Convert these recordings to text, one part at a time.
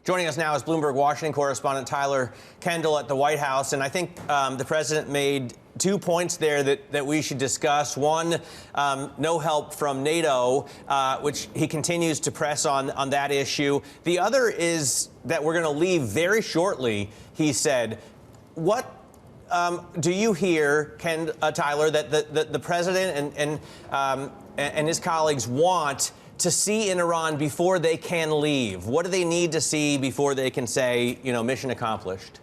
Joining us now is Bloomberg Washington correspondent Tyler Kendall at the White House. And I think the president made 2 points there that we should discuss. One, no help from NATO, which he continues to press on that issue. The other is that we're going to leave very shortly, he said. What do you hear, Tyler, that the president and his colleagues want to see in Iran before they can leave? What do they need to see before they can say, mission accomplished?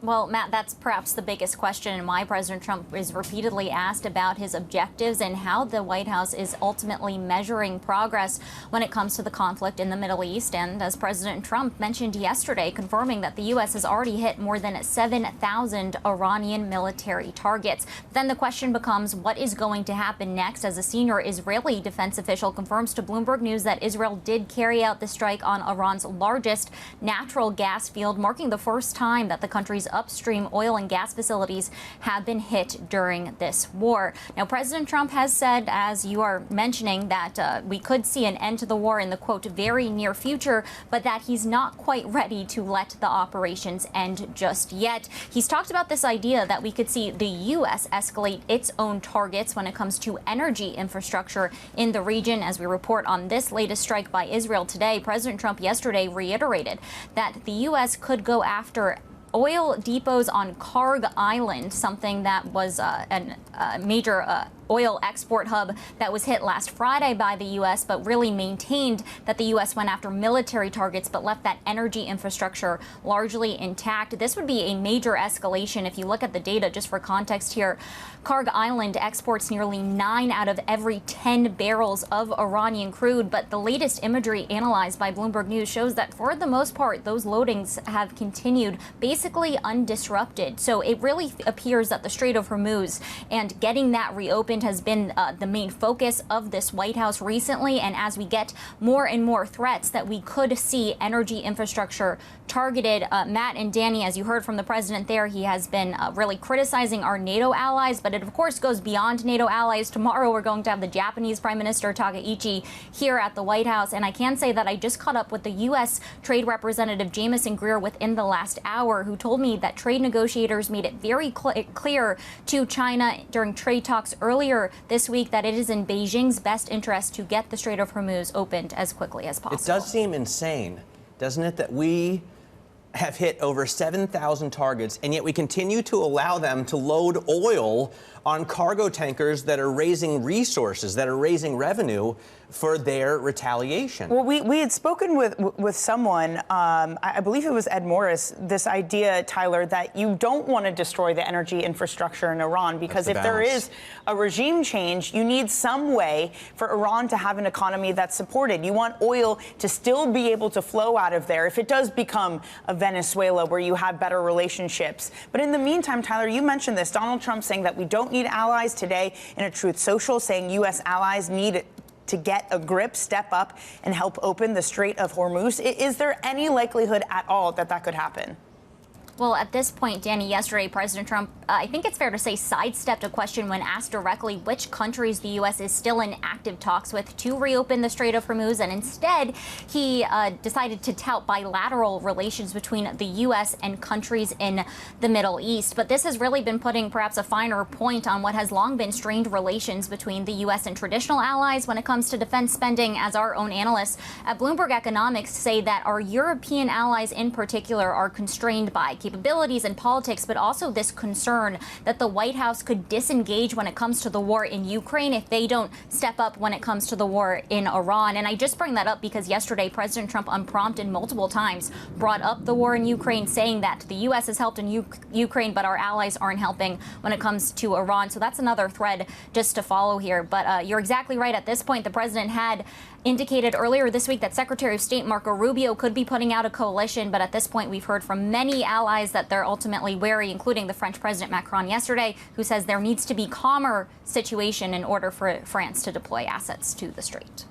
Well, Matt, that's perhaps the biggest question and why President Trump is repeatedly asked about his objectives and how the White House is ultimately measuring progress when it comes to the conflict in the Middle East. And as President Trump mentioned yesterday, confirming that the U.S. has already hit more than 7,000 Iranian military targets. Then the question becomes, what is going to happen next, as a senior Israeli defense official confirms to Bloomberg News that Israel did carry out the strike on Iran's largest natural gas field, marking the first time that the country's upstream oil and gas facilities have been hit during this war. Now, President Trump has said, as you are mentioning, that we could see an end to the war in the, quote, very near future, but that he's not quite ready to let the operations end just yet. He's talked about this idea that we could see the U.S. escalate its own targets when it comes to energy infrastructure in the region. As we report on this latest strike by Israel today, President Trump yesterday reiterated that the U.S. could go after oil depots on Karg Island, something that was a major oil export hub that was hit last Friday by the U.S., but really maintained that the U.S. went after military targets but left that energy infrastructure largely intact. This would be a major escalation. If you look at the data, just for context here, Karg Island exports nearly 9 out of every 10 barrels of Iranian crude, but the latest imagery analyzed by Bloomberg News shows that for the most part, those loadings have continued basically undisrupted. So it really appears that the Strait of Hormuz and getting that reopened has been the main focus of this White House recently. And as we get more and more threats that we could see energy infrastructure targeted, Matt and Danny, as you heard from the president there, he has been really criticizing our NATO allies, but it of course goes beyond NATO allies. Tomorrow we're going to have the Japanese Prime Minister Takaichi here at the White House. And I can say that I just caught up with the U.S. Trade Representative Jamieson Greer within the last hour, who told me that trade negotiators made it very clear to China during trade talks earlier this week that it is in Beijing's best interest to get the Strait of Hormuz opened as quickly as possible. It does seem insane, doesn't it, that we have hit over 7,000 targets, and yet we continue to allow them to load oil on cargo tankers that are raising resources, that are raising revenue for their retaliation. Well, we had spoken with someone, I believe it was Ed Morris, this idea, Tyler, that you don't want to destroy the energy infrastructure in Iran, because if there is a regime change, you need some way for Iran to have an economy that's supported. You want oil to still be able to flow out of there if it does become a Venezuela where you have better relationships. But in the meantime, Tyler, you mentioned this, Donald Trump saying that we don't need allies today in a Truth Social, saying U.S. allies need to get a grip, step up, and help open the Strait of Hormuz. Is there any likelihood at all that that could happen? Well, at this point, Danny, yesterday, President Trump, I think it's fair to say, sidestepped a question when asked directly which countries the U.S. is still in active talks with to reopen the Strait of Hormuz. And instead, he decided to tout bilateral relations between the U.S. and countries in the Middle East. But this has really been putting perhaps a finer point on what has long been strained relations between the U.S. and traditional allies when it comes to defense spending, as our own analysts at Bloomberg Economics say that our European allies in particular are constrained by capabilities and politics, but also this concern that the White House could disengage when it comes to the war in Ukraine if they don't step up when it comes to the war in Iran. And I just bring that up because yesterday, President Trump, unprompted multiple times, brought up the war in Ukraine, saying that the U.S. has helped in Ukraine, but our allies aren't helping when it comes to Iran. So that's another thread just to follow here. But you're exactly right. At this point, the president had indicated earlier this week that Secretary of State Marco Rubio could be putting out a coalition. But at this point, we've heard from many allies that they're ultimately wary, including the French President Macron yesterday, who says there needs to be calmer situation in order for France to deploy assets to the strait.